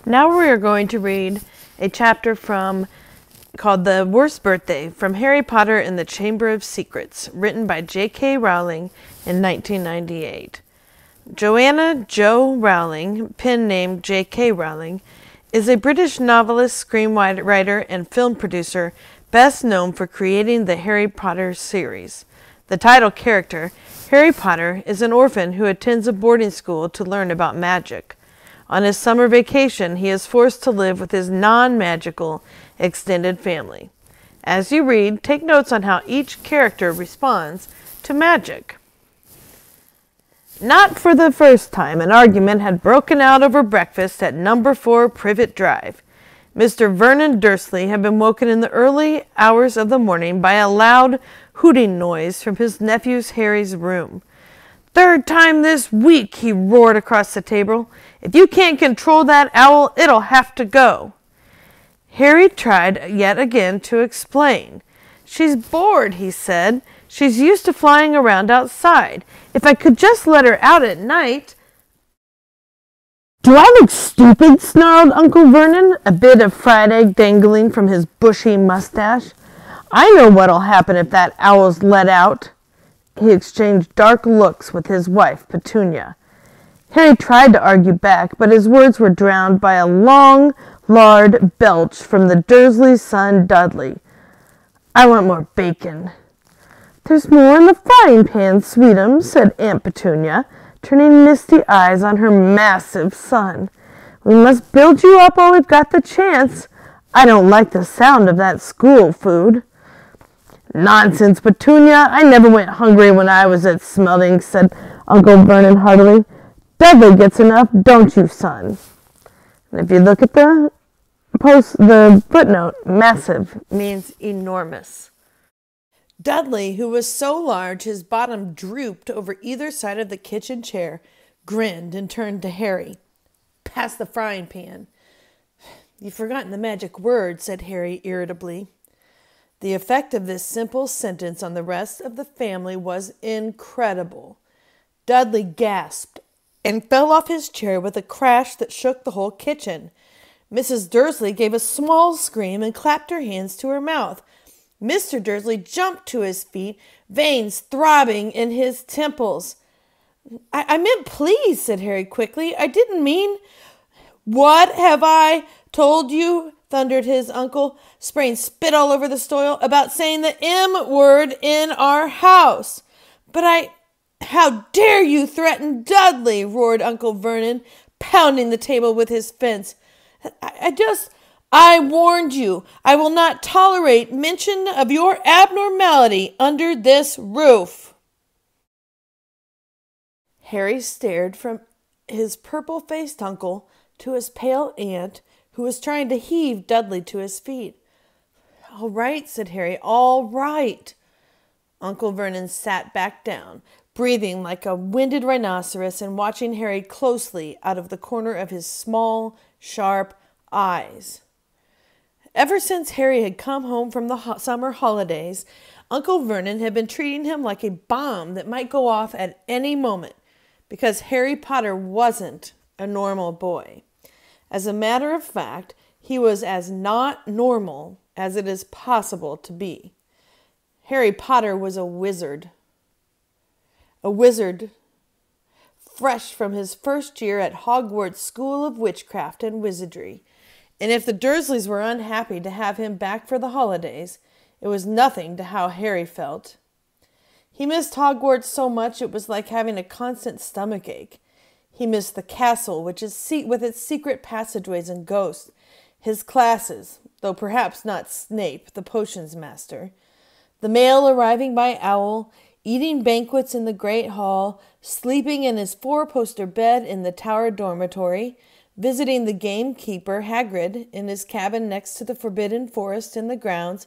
Now we are going to read a chapter called The Worst Birthday from Harry Potter and the Chamber of Secrets, written by J.K. Rowling in 1998. Joanna Jo Rowling, pen name J.K. Rowling, is a British novelist, screenwriter, and film producer best known for creating the Harry Potter series. The title character, Harry Potter, is an orphan who attends a boarding school to learn about magic. On his summer vacation, he is forced to live with his non-magical extended family. As you read, take notes on how each character responds to magic. Not for the first time, an argument had broken out over breakfast at number 4 Privet Drive. Mr. Vernon Dursley had been woken in the early hours of the morning by a loud hooting noise from his nephew Harry's room. "Third time this week," he roared across the table. "If you can't control that owl, it'll have to go." Harry tried yet again to explain. "She's bored," he said. "She's used to flying around outside. If I could just let her out at night—" "Do I look stupid?" snarled Uncle Vernon, a bit of fried egg dangling from his bushy mustache. "I know what'll happen if that owl's let out." He exchanged dark looks with his wife, Petunia. Harry tried to argue back, but his words were drowned by a long, lard belch from the Dursley's son, Dudley. "I want more bacon." "There's more in the frying pan, sweetum," said Aunt Petunia, turning misty eyes on her massive son. "We must build you up while we've got the chance. I don't like the sound of that school food." "Nonsense, Petunia. I never went hungry when I was at Smelding," said Uncle Vernon heartily. "Dudley gets enough, don't you, son?" And if you look at the footnote, massive means enormous. Dudley, who was so large his bottom drooped over either side of the kitchen chair, grinned and turned to Harry. "Pass the frying pan." "You've forgotten the magic word," said Harry irritably. The effect of this simple sentence on the rest of the family was incredible. Dudley gasped and fell off his chair with a crash that shook the whole kitchen. Mrs. Dursley gave a small scream and clapped her hands to her mouth. Mr. Dursley jumped to his feet, veins throbbing in his temples. I meant please," said Harry quickly. "I didn't mean—" "What have I told you?" thundered his uncle, spraying spit all over the stove, "about saying the M word in our house." "But how dare you threaten Dudley?" roared Uncle Vernon, pounding the table with his fist. I warned you. I will not tolerate mention of your abnormality under this roof." Harry stared from his purple-faced uncle to his pale aunt, who was trying to heave Dudley to his feet. "All right," said Harry, "all right." Uncle Vernon sat back down, breathing like a winded rhinoceros and watching Harry closely out of the corner of his small, sharp eyes. Ever since Harry had come home from the summer holidays, Uncle Vernon had been treating him like a bomb that might go off at any moment, because Harry Potter wasn't a normal boy. As a matter of fact, he was as not normal as it is possible to be. Harry Potter was a wizard. A wizard fresh from his first year at Hogwarts School of Witchcraft and Wizardry. And if the Dursleys were unhappy to have him back for the holidays, it was nothing to how Harry felt. He missed Hogwarts so much it was like having a constant stomach ache. He missed the castle, with its secret passageways and ghosts, his classes, though perhaps not Snape, the potions master, the mail arriving by owl, eating banquets in the great hall, sleeping in his 4-poster bed in the tower dormitory, visiting the gamekeeper Hagrid in his cabin next to the Forbidden Forest in the grounds,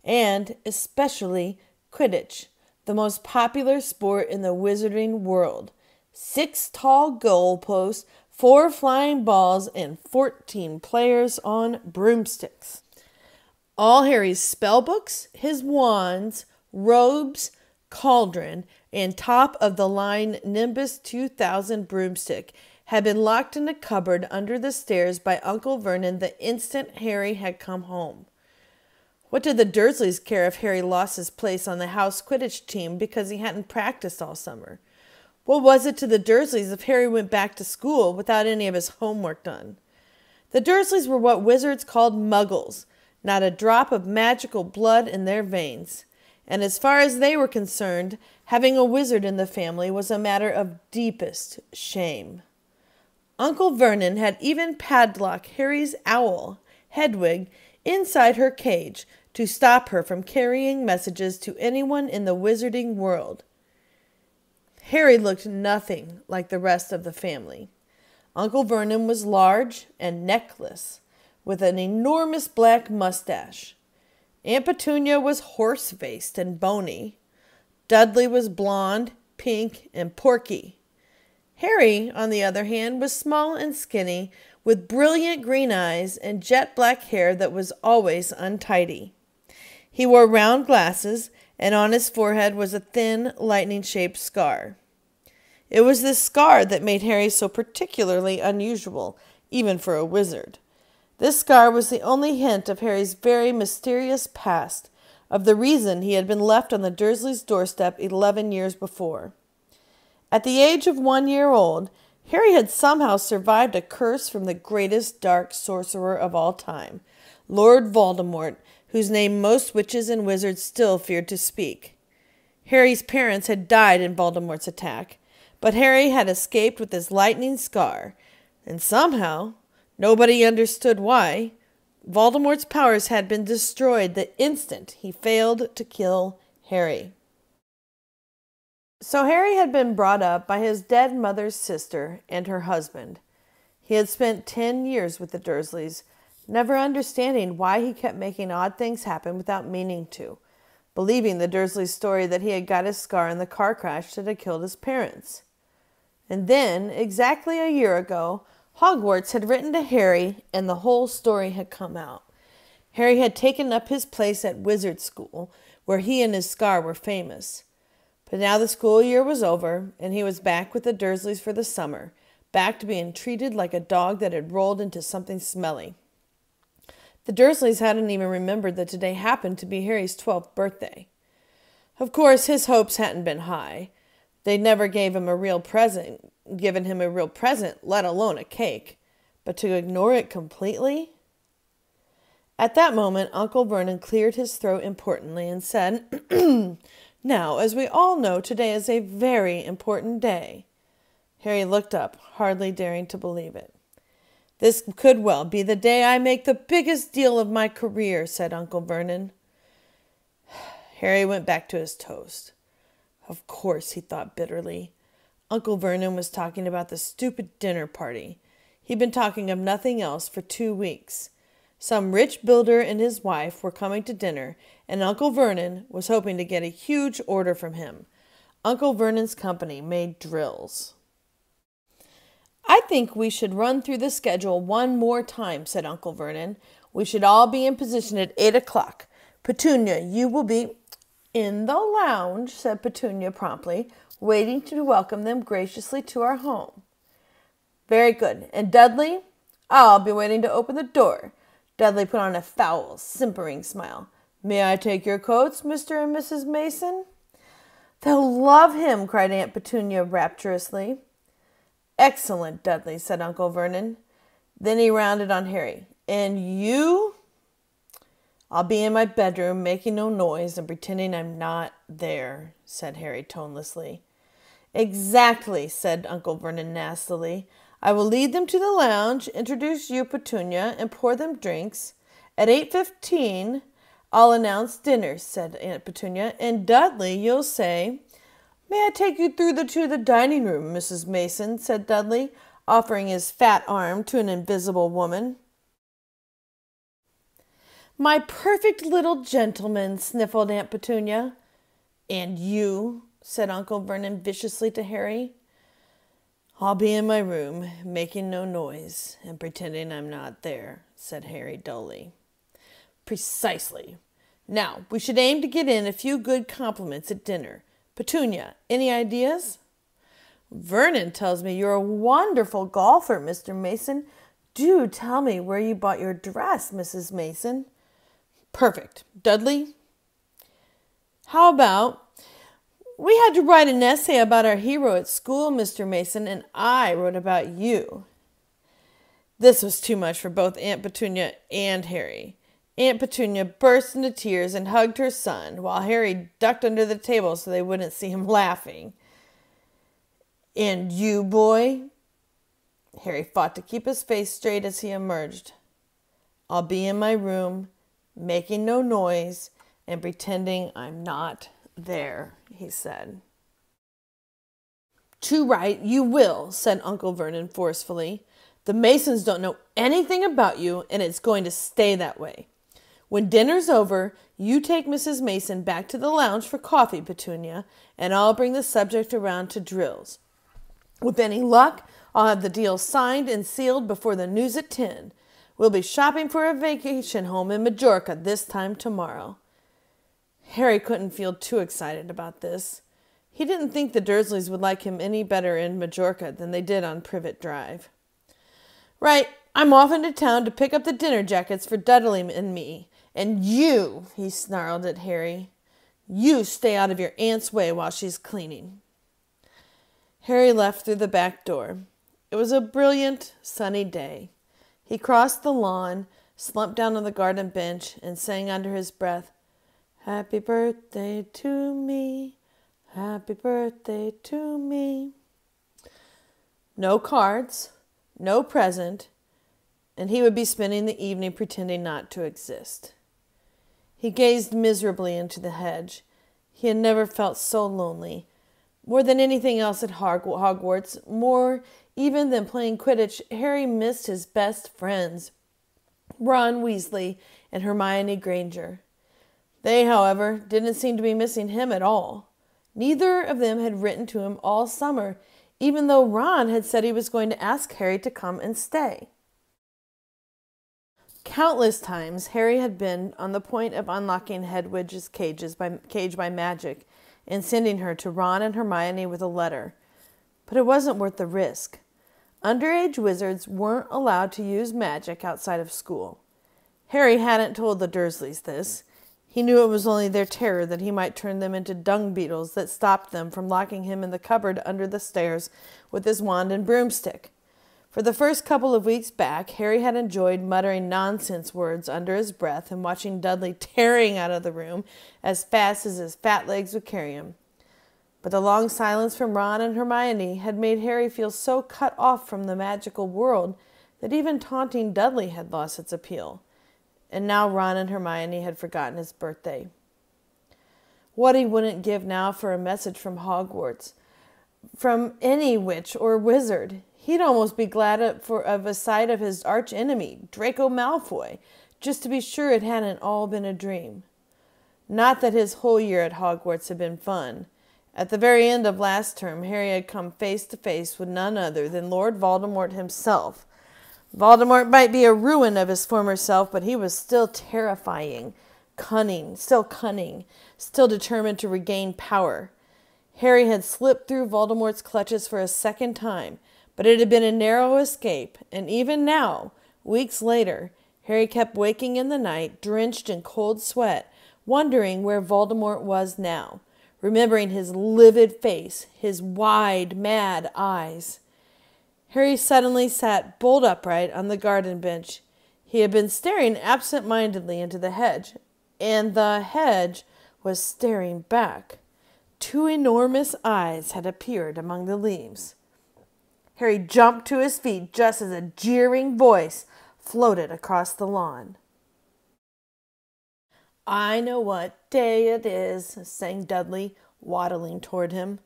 and especially Quidditch, the most popular sport in the wizarding world. 6 tall goalposts, 4 flying balls, and 14 players on broomsticks. All Harry's spellbooks, his wands, robes, cauldron, and top-of-the-line Nimbus 2000 broomstick had been locked in a cupboard under the stairs by Uncle Vernon the instant Harry had come home. What did the Dursleys care if Harry lost his place on the house Quidditch team because he hadn't practiced all summer? What was it to the Dursleys if Harry went back to school without any of his homework done? The Dursleys were what wizards called muggles, not a drop of magical blood in their veins. And as far as they were concerned, having a wizard in the family was a matter of deepest shame. Uncle Vernon had even padlocked Harry's owl, Hedwig, inside her cage to stop her from carrying messages to anyone in the wizarding world. Harry looked nothing like the rest of the family. Uncle Vernon was large and neckless, with an enormous black mustache. Aunt Petunia was horse-faced and bony. Dudley was blonde, pink, and porky. Harry, on the other hand, was small and skinny, with brilliant green eyes and jet-black hair that was always untidy. He wore round glasses, and on his forehead was a thin, lightning-shaped scar. It was this scar that made Harry so particularly unusual, even for a wizard. This scar was the only hint of Harry's very mysterious past, of the reason he had been left on the Dursleys' doorstep 11 years before. At the age of 1 year old, Harry had somehow survived a curse from the greatest dark sorcerer of all time, Lord Voldemort, whose name most witches and wizards still feared to speak. Harry's parents had died in Voldemort's attack, but Harry had escaped with his lightning scar, and somehow, nobody understood why, Voldemort's powers had been destroyed the instant he failed to kill Harry. So Harry had been brought up by his dead mother's sister and her husband. He had spent 10 years with the Dursleys, never understanding why he kept making odd things happen without meaning to, believing the Dursleys' story that he had got his scar in the car crash that had killed his parents. And then, exactly a year ago, Hogwarts had written to Harry, and the whole story had come out. Harry had taken up his place at Wizard School, where he and his scar were famous. But now the school year was over, and he was back with the Dursleys for the summer, back to being treated like a dog that had rolled into something smelly. The Dursleys hadn't even remembered that today happened to be Harry's 12th birthday. Of course, his hopes hadn't been high. They'd never given him a real present, let alone a cake. But to ignore it completely? At that moment, Uncle Vernon cleared his throat importantly and said, "Now, as we all know, today is a very important day." Harry looked up, hardly daring to believe it. "This could well be the day I make the biggest deal of my career," said Uncle Vernon. Harry went back to his toast. Of course, he thought bitterly. Uncle Vernon was talking about the stupid dinner party. He'd been talking of nothing else for 2 weeks. Some rich builder and his wife were coming to dinner, and Uncle Vernon was hoping to get a huge order from him. Uncle Vernon's company made drills. "I think we should run through the schedule one more time," said Uncle Vernon. "We should all be in position at 8 o'clock. Petunia, you will be—" "In the lounge," said Petunia promptly, "waiting to welcome them graciously to our home." "Very good. And Dudley?" "I'll be waiting to open the door." Dudley put on a foul, simpering smile. "May I take your coats, Mr. and Mrs. Mason?" "They'll love him," cried Aunt Petunia rapturously. "Excellent, Dudley," said Uncle Vernon. Then he rounded on Harry. "And you?" "I'll be in my bedroom, making no noise and pretending I'm not there," said Harry tonelessly. "Exactly," said Uncle Vernon nastily. "I will lead them to the lounge, introduce you, Petunia, and pour them drinks. At 8:15, I'll announce dinner," said Aunt Petunia. "And Dudley, you'll say—" "May I take you to the dining room, Mrs. Mason?" said Dudley, offering his fat arm to an invisible woman. "My perfect little gentleman," sniffled Aunt Petunia. "And you?" said Uncle Vernon viciously to Harry. "I'll be in my room, making no noise, and pretending I'm not there," said Harry dully. "Precisely. Now, we should aim to get in a few good compliments at dinner. Petunia, any ideas?" Vernon tells me you're a wonderful golfer, Mr. Mason. Do tell me where you bought your dress, Mrs. Mason. Perfect. Dudley, how about, we had to write an essay about our hero at school, Mr. Mason, and I wrote about you. This was too much for both Aunt Petunia and Harry. Aunt Petunia burst into tears and hugged her son, while Harry ducked under the table so they wouldn't see him laughing. And you, boy? Harry fought to keep his face straight as he emerged. I'll be in my room, making no noise and pretending I'm not there, he said. Too right, you will, said Uncle Vernon forcefully. The Masons don't know anything about you, and it's going to stay that way. When dinner's over, you take Mrs. Mason back to the lounge for coffee, Petunia, and I'll bring the subject around to drills. With any luck, I'll have the deal signed and sealed before the news at 10. We'll be shopping for a vacation home in Majorca this time tomorrow. Harry couldn't feel too excited about this. He didn't think the Dursleys would like him any better in Majorca than they did on Privet Drive. Right, I'm off into town to pick up the dinner jackets for Dudley and me. And you, he snarled at Harry, you stay out of your aunt's way while she's cleaning. Harry left through the back door. It was a brilliant, sunny day. He crossed the lawn, slumped down on the garden bench, and sang under his breath, Happy birthday to me, happy birthday to me. No cards, no present, and he would be spending the evening pretending not to exist. He gazed miserably into the hedge. He had never felt so lonely. More than anything else at Hogwarts, more even than playing Quidditch, Harry missed his best friends, Ron Weasley and Hermione Granger. They, however, didn't seem to be missing him at all. Neither of them had written to him all summer, even though Ron had said he was going to ask Harry to come and stay. Countless times Harry had been on the point of unlocking Hedwig's cage by magic and sending her to Ron and Hermione with a letter. But it wasn't worth the risk. Underage wizards weren't allowed to use magic outside of school. Harry hadn't told the Dursleys this. He knew it was only their terror that he might turn them into dung beetles that stopped them from locking him in the cupboard under the stairs with his wand and broomstick. For the first couple of weeks back, Harry had enjoyed muttering nonsense words under his breath and watching Dudley tearing out of the room as fast as his fat legs would carry him. But the long silence from Ron and Hermione had made Harry feel so cut off from the magical world that even taunting Dudley had lost its appeal. And now Ron and Hermione had forgotten his birthday. What he wouldn't give now for a message from Hogwarts, from any witch or wizard. He'd almost be glad of a sight of his arch-enemy, Draco Malfoy, just to be sure it hadn't all been a dream. Not that his whole year at Hogwarts had been fun. At the very end of last term, Harry had come face to face with none other than Lord Voldemort himself. Voldemort might be a ruin of his former self, but he was still terrifying, still cunning, still determined to regain power. Harry had slipped through Voldemort's clutches for a second time, but it had been a narrow escape, and even now, weeks later, Harry kept waking in the night, drenched in cold sweat, wondering where Voldemort was now, remembering his livid face, his wide, mad eyes. Harry suddenly sat bolt upright on the garden bench. He had been staring absent-mindedly into the hedge, and the hedge was staring back. Two enormous eyes had appeared among the leaves. Harry jumped to his feet just as a jeering voice floated across the lawn. I know what day it is, sang Dudley, waddling toward him.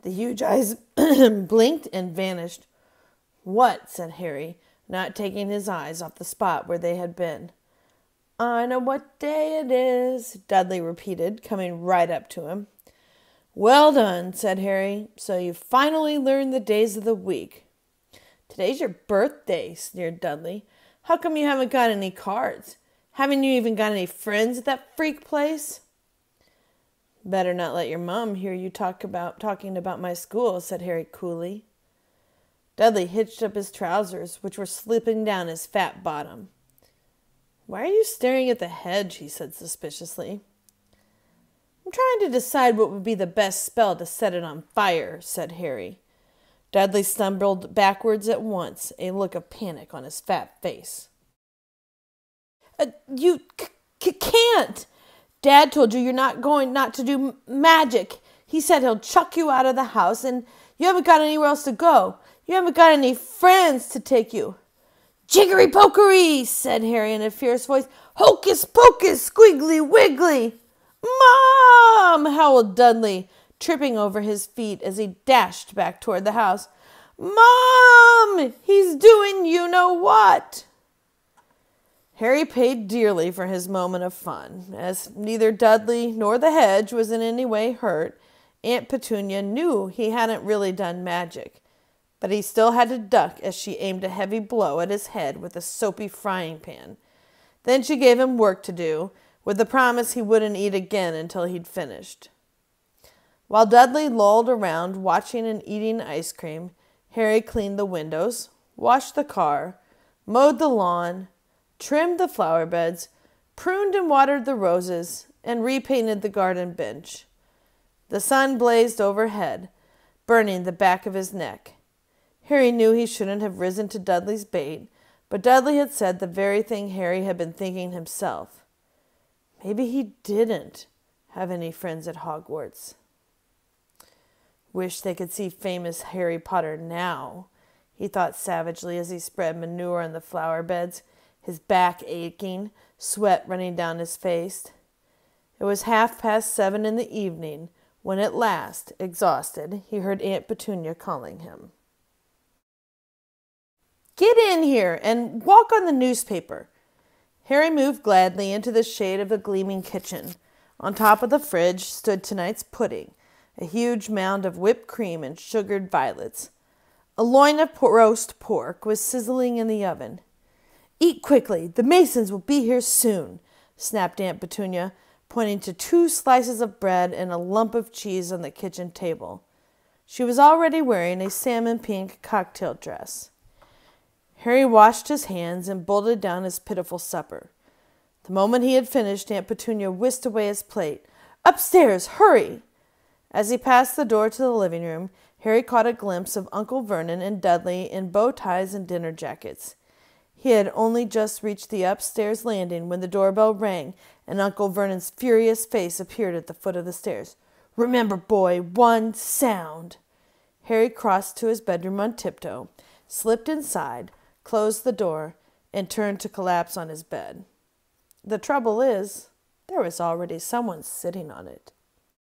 The huge eyes blinked and vanished. What? Said Harry, not taking his eyes off the spot where they had been. I know what day it is, Dudley repeated, coming right up to him. Well done, said Harry. So you finally learned the days of the week. Today's your birthday, sneered Dudley. How come you haven't got any cards? Haven't you even got any friends at that freak place? Better not let your mom hear you talking about my school, said Harry coolly. Dudley hitched up his trousers, which were slipping down his fat bottom. Why are you staring at the hedge? He said suspiciously. I'm trying to decide what would be the best spell to set it on fire, said Harry. Dudley stumbled backwards at once, a look of panic on his fat face. You can't! Dad told you're not to do magic. He said he'll chuck you out of the house, and you haven't got anywhere else to go. You haven't got any friends to take you. Jiggery-pokery, said Harry in a fierce voice. Hocus pocus, squiggly wiggly. Mom, howled Dudley, tripping over his feet as he dashed back toward the house. Mom, he's doing you-know-what. Harry paid dearly for his moment of fun. As neither Dudley nor the hedge was in any way hurt, Aunt Petunia knew he hadn't really done magic, but he still had to duck as she aimed a heavy blow at his head with a soapy frying pan. Then she gave him work to do, with the promise he wouldn't eat again until he'd finished. While Dudley lolled around watching and eating ice cream, Harry cleaned the windows, washed the car, mowed the lawn, trimmed the flower beds, pruned and watered the roses, and repainted the garden bench. The sun blazed overhead, burning the back of his neck. Harry knew he shouldn't have risen to Dudley's bait, but Dudley had said the very thing Harry had been thinking himself. Maybe he didn't have any friends at Hogwarts. Wish they could see famous Harry Potter now, he thought savagely as he spread manure on the flower beds, his back aching, sweat running down his face. It was 7:30 in the evening when at last, exhausted, he heard Aunt Petunia calling him. Get in here and walk on the newspaper. Harry moved gladly into the shade of the gleaming kitchen. On top of the fridge stood tonight's pudding, a huge mound of whipped cream and sugared violets. A loin of roast pork was sizzling in the oven. Eat quickly, the Masons will be here soon, snapped Aunt Petunia, pointing to 2 slices of bread and a lump of cheese on the kitchen table. She was already wearing a salmon-pink cocktail dress. Harry washed his hands and bolted down his pitiful supper. The moment he had finished, Aunt Petunia whisked away his plate. Upstairs, hurry! As he passed the door to the living room, Harry caught a glimpse of Uncle Vernon and Dudley in bow ties and dinner jackets. He had only just reached the upstairs landing when the doorbell rang and Uncle Vernon's furious face appeared at the foot of the stairs. Remember, boy, 1 sound. Harry crossed to his bedroom on tiptoe, slipped inside, closed the door, and turned to collapse on his bed. The trouble is, there was already someone sitting on it.